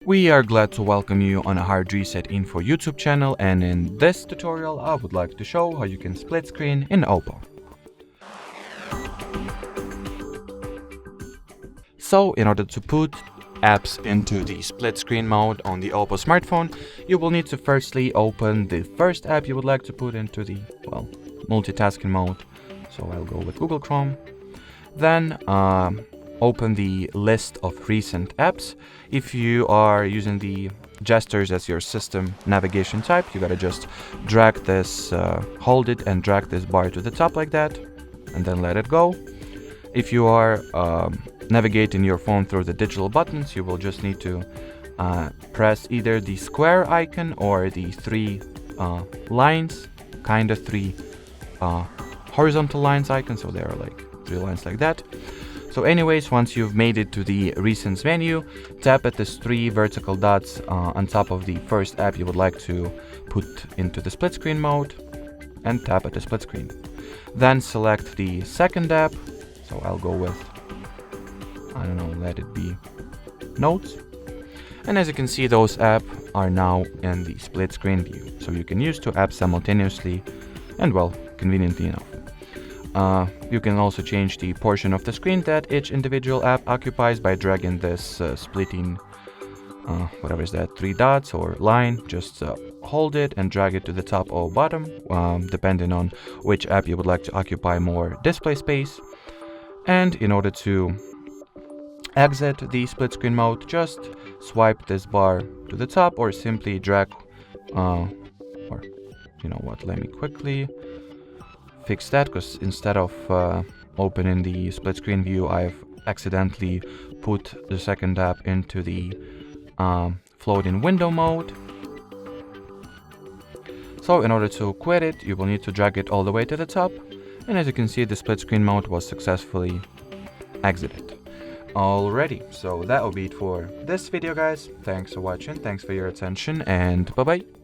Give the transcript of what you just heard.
We are glad to welcome you on a HardReset.Info YouTube channel, and in this tutorial I would like to show how you can split screen in Oppo. So in order to put apps into the split screen mode on the Oppo smartphone, you will need to firstly open the first app you would like to put into the, multitasking mode. So I'll go with Google Chrome. Then open the list of recent apps. If you are using the gestures as your system navigation type, you gotta just drag this, hold it and drag this bar to the top like that, and then let it go. If you are navigating your phone through the digital buttons, you will just need to press either the square icon or the three lines, three horizontal lines icon, so there are like three lines like that. So anyways, once you've made it to the recents menu, tap at these three vertical dots on top of the first app you would like to put into the split screen mode, and tap at the split screen. Then select the second app, so I'll go with, let it be Notes. And as you can see, those apps are now in the split screen view, so you can use two apps simultaneously and, conveniently enough. You can also change the portion of the screen that each individual app occupies by dragging this splitting, whatever is that, three dots or line. Just hold it and drag it to the top or bottom, depending on which app you would like to occupy more display space. And in order to exit the split screen mode, just swipe this bar to the top or simply drag, let me quickly fix that, because instead of opening the split screen view, I've accidentally put the second app into the floating window mode. So in order to quit it, you will need to drag it all the way to the top, and as you can see, the split screen mode was successfully exited. Alrighty, so that will be it for this video, guys. Thanks for watching, thanks for your attention, and bye bye.